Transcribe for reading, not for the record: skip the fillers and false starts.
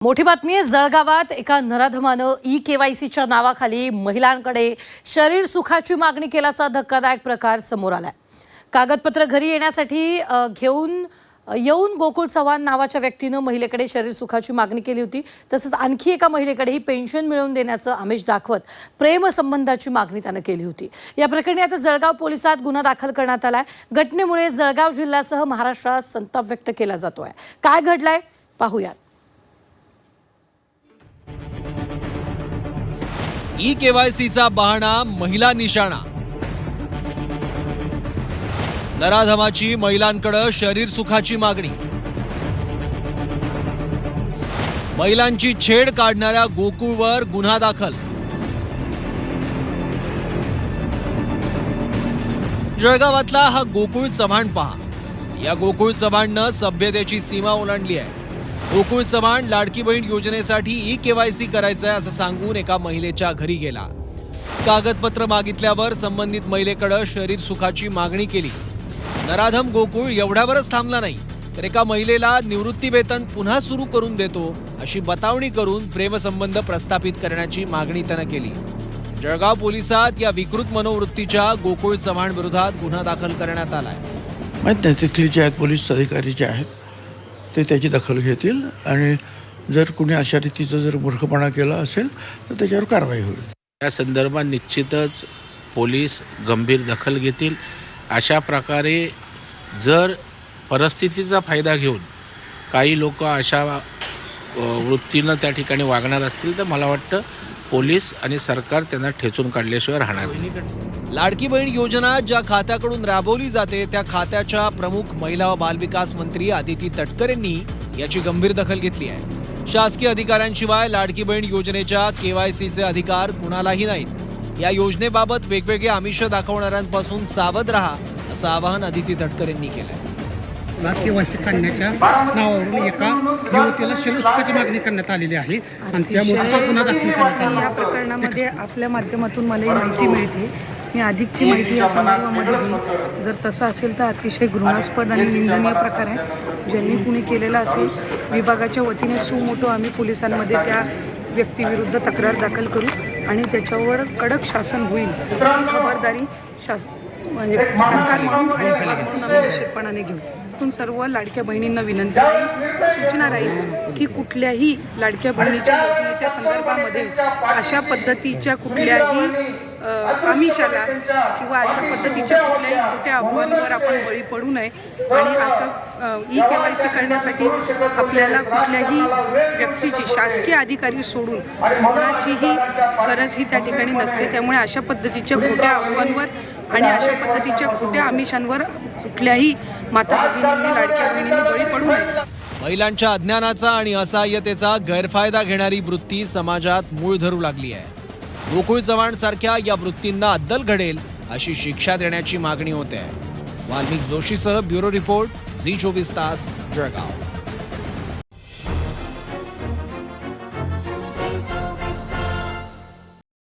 मोठी बातमी आहे। जळगावात एका नराधमानं ई-केवायसीच्या नावाखाली महिलांकडे शरीर सुखाची मागणी केल्याचा धक्कादायक प्रकार समोर आलाय। कागदपत्र घरी येण्यासाठी येऊन गोकुळ चव्हाण नावाच्या व्यक्तीनं महिलेकडे शरीर सुखाची मागणी केली होती। तसंच आणखी एका महिलेकडेही पेन्शन मिळवून देण्याचं आमिष दाखवत प्रेम संबंधाची मागणी त्यानं केली होती। या प्रकरणी आता जळगाव पोलिसात गुन्हा दाखल करण्यात आलाय। घटनेमुळे जळगाव जिल्ह्यासह महाराष्ट्रात संताप व्यक्त केला जातोय। काय घडलंय पाहूयात। ई-केवायसीचा बहाणा, महिला निशाणा। नराधमाची महिलांकडे शरीर सुखाची मागणी। महिलांची छेड काढणाऱ्या गोकुळवर गुन्हा दाखल। जळगावातला हा गोकुळ चव्हाण पहा। या गोकुळ चव्हाणनं सभ्यतेची सीमा ओलांडली आहे। गोकुळ चव्हाण लाडकी बहीण योजनेसाठी ई-केवायसी करायचंय असं सांगून एका महिलेच्या घरी गेला। कागदपत्र मागितल्यावर संबंधित महिलेकडे शरीर सुखाची मागणी केली। नराधम गोकुळ एवढ्यावरच थांबला नाही, तर एका महिलेला निवृत्ती वेतन पुन्हा सुरू करून देतो अशी बतावणी करून प्रेमसंबंध प्रस्थापित करण्याची मागणी त्यानं केली। जळगाव पोलिसात या विकृत मनोवृत्तीच्या गोकुळ चव्हाण विरोधात गुन्हा दाखल करण्यात आलाय। माहीत नाही तिथले जे आहेत पोलीस अधिकारी जे आहेत ते त्याची दखल घेतील आणि जर कुणी अशा रीतीचं जर मूर्खपणा केला असेल तर त्याच्यावर कारवाई होईल। या संदर्भात निश्चितच पोलीस गंभीर दखल घेतील। अशा प्रकारे जर परिस्थितीचा फायदा घेऊन काही लोक अशा वृत्तीनं त्या ठिकाणी वागणार असतील तर मला वाटतं पोलीस आणि सरकार त्यांना ठेचून काढल्याशिवाय राहणार नाही। लाडकी बहीण योजना ज्या खात्याकडून राबवली जाते त्या खात्याच्या प्रमुख महिला व बालविकास मंत्री आदिती तटकरे यांनी याची गंभीर दखल घेतली आहे। शासकीय अधिकाऱ्यांशिवाय लाडकी बहीण योजनेच्या केवायसीचे अधिकार कुणालाही नाहीत। या योजनेबाबत वेगवेगळे आमिष दाखवणाऱ्यांपासून सावध राहा असं आवाहन आदिती तटकरे यांनी केलंय। केवायसी काढण्याच्या नावावरून एका युवतीला शरीर सुखाची मागणी करण्यात आलेली आहे आणि त्या मुलीचा गुन्हा दाखल करण्यात आला। या प्रकरणामध्ये आपल्या माध्यमातून मला ही माहिती मिळते। मी अधिकची माहिती या संदर्भामध्ये घेईन। जर तसं असेल तर अतिशय घृणास्पद आणि निंदनीय प्रकार आहे। ज्यांनी कुणी केलेला असेल विभागाच्या वतीने सुमोटो आम्ही पोलिसांमध्ये त्या व्यक्तीविरुद्ध तक्रार दाखल करू आणि त्याच्यावर कडक शासन होईल ही खबरदारी म्हणजे सरकार म्हणून आणि म्हणून आम्ही निश्चितपणाने घेऊ। तून सर्व लाडक्या बहिणींना विनंती राहील, सूचना राहील की कुठल्याही लाडक्या बहिणीच्या योजनेच्या संदर्भामध्ये अशा पद्धतीच्या कुठल्याही आमिषाला किंवा अशा पद्धतीच्या कुठल्याही खोट्या अफवांवर आपण बळी पडू नये। आणि असं ई-केवायसी करण्यासाठी आपल्याला कुठल्याही व्यक्तीची शासकीय अधिकारी सोडून कोणाचीही गरज ही त्या ठिकाणी नसते। त्यामुळे अशा पद्धतीच्या खोट्या अफवांवर आणि अशा पद्धतीच्या खोट्या आमिषांवर कुठल्याही माता भगिनींनी लाडक्या बहिणींनी बळी पडू नये। महिलांच्या अज्ञानाचा आणि असहाय्यतेचा गैरफायदा घेणारी वृत्ती समाजात मूळ धरू लागली आहे। गोकुळ चव्हाण सारख्या या वृत्तींना अद्दल घडेल अशी शिक्षा देण्याची मागणी होते। वाल्मिक जोशीसह ब्युरो रिपोर्ट, झी 24 तास, जळगाव।